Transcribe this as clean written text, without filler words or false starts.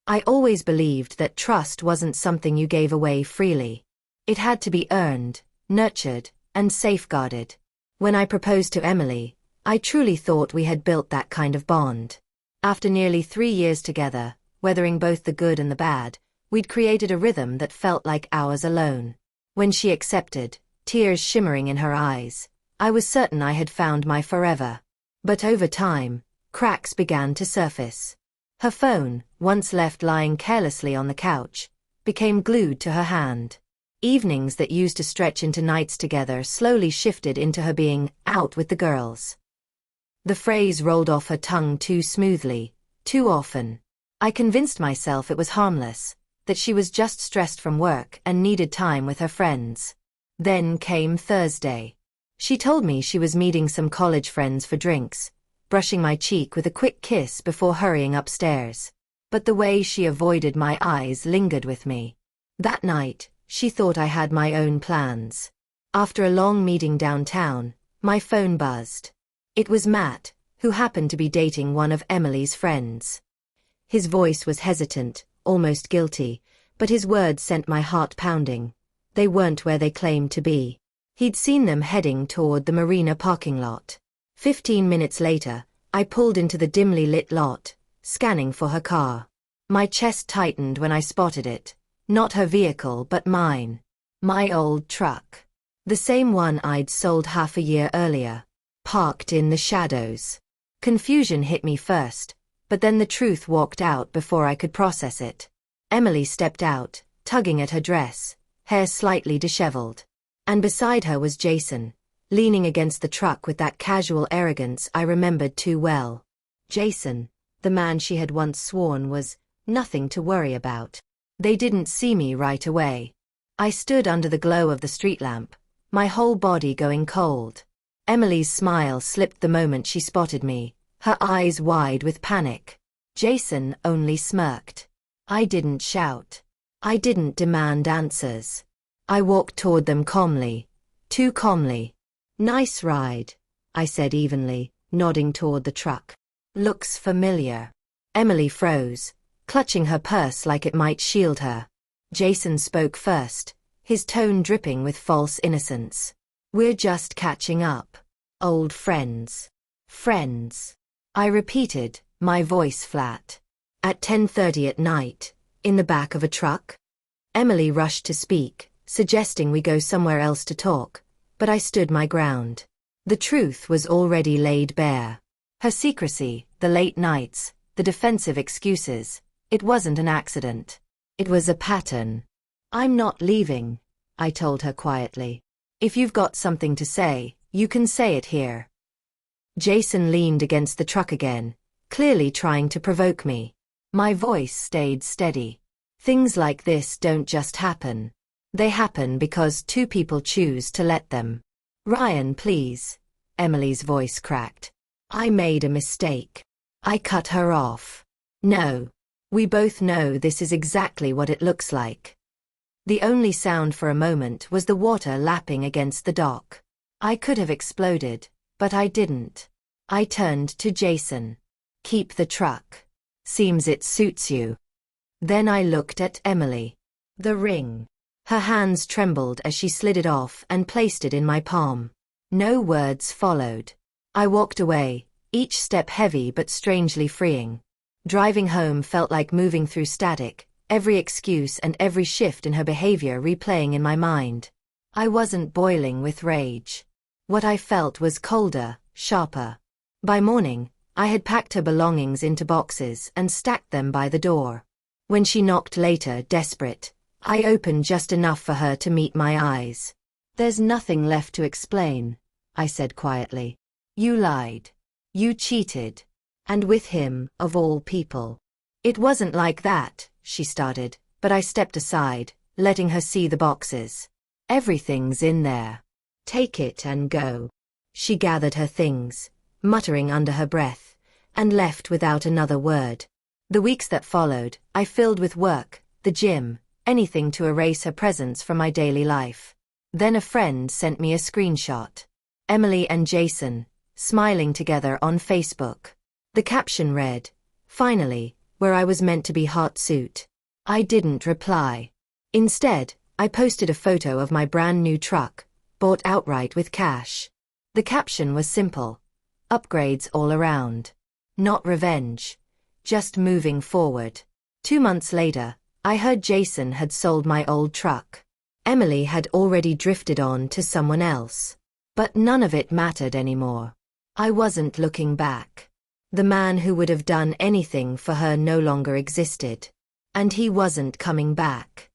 I always believed that trust wasn't something you gave away freely. It had to be earned, nurtured, and safeguarded. When I proposed to Emily, I truly thought we had built that kind of bond. After nearly 3 years together, weathering both the good and the bad, we'd created a rhythm that felt like ours alone. When she accepted, tears shimmering in her eyes, I was certain I had found my forever. But over time, cracks began to surface. Her phone, once left lying carelessly on the couch, became glued to her hand. Evenings that used to stretch into nights together slowly shifted into her being out with the girls. The phrase rolled off her tongue too smoothly, too often. I convinced myself it was harmless, that she was just stressed from work and needed time with her friends. Then came Thursday. She told me she was meeting some college friends for drinks, brushing my cheek with a quick kiss before hurrying upstairs. But the way she avoided my eyes lingered with me. That night, she thought I had my own plans. After a long meeting downtown, my phone buzzed. It was Matt, who happened to be dating one of Emily's friends. His voice was hesitant, almost guilty, but his words sent my heart pounding. They weren't where they claimed to be. He'd seen them heading toward the marina parking lot. 15 minutes later, I pulled into the dimly lit lot, scanning for her car. My chest tightened when I spotted it. Not her vehicle but mine. My old truck. The same one I'd sold half a year earlier. Parked in the shadows. Confusion hit me first, but then the truth walked out before I could process it. Emily stepped out, tugging at her dress, hair slightly disheveled. And beside her was Jason, leaning against the truck with that casual arrogance I remembered too well. Jason, the man she had once sworn was nothing to worry about. They didn't see me right away. I stood under the glow of the street lamp, my whole body going cold. Emily's smile slipped the moment she spotted me, her eyes wide with panic. Jason only smirked. I didn't shout. I didn't demand answers. I walked toward them calmly, too calmly. "Nice ride," I said evenly, nodding toward the truck. "Looks familiar." Emily froze, clutching her purse like it might shield her. Jason spoke first, his tone dripping with false innocence. "We're just catching up. Old friends." "Friends," I repeated, my voice flat. "At 10:30 at night, in the back of a truck?" Emily rushed to speak, suggesting we go somewhere else to talk, but I stood my ground. The truth was already laid bare. Her secrecy, the late nights, the defensive excuses, it wasn't an accident. It was a pattern. "I'm not leaving," I told her quietly. "If you've got something to say, you can say it here." Jason leaned against the truck again, clearly trying to provoke me. My voice stayed steady. "Things like this don't just happen. They happen because two people choose to let them." "Ryan, please." Emily's voice cracked. "I made a mistake." I cut her off. "No. We both know this is exactly what it looks like." The only sound for a moment was the water lapping against the dock. I could have exploded, but I didn't. I turned to Jason. "Keep the truck. Seems it suits you." Then I looked at Emily. The ring. Her hands trembled as she slid it off and placed it in my palm. No words followed. I walked away, each step heavy but strangely freeing. Driving home felt like moving through static, every excuse and every shift in her behavior replaying in my mind. I wasn't boiling with rage. What I felt was colder, sharper. By morning, I had packed her belongings into boxes and stacked them by the door. When she knocked later, desperate, I opened just enough for her to meet my eyes. "There's nothing left to explain," I said quietly. "You lied. You cheated. And with him, of all people." "It wasn't like that," she started, but I stepped aside, letting her see the boxes. "Everything's in there. Take it and go." She gathered her things, muttering under her breath, and left without another word. The weeks that followed, I filled with work, the gym, anything to erase her presence from my daily life. Then a friend sent me a screenshot. Emily and Jason, smiling together on Facebook. The caption read, "Finally, where I was meant to be hot suit. I didn't reply. Instead, I posted a photo of my brand new truck, bought outright with cash. The caption was simple: upgrades all around. Not revenge. Just moving forward. 2 months later, I heard Jason had sold my old truck. Emily had already drifted on to someone else. But none of it mattered anymore. I wasn't looking back. The man who would have done anything for her no longer existed. And he wasn't coming back.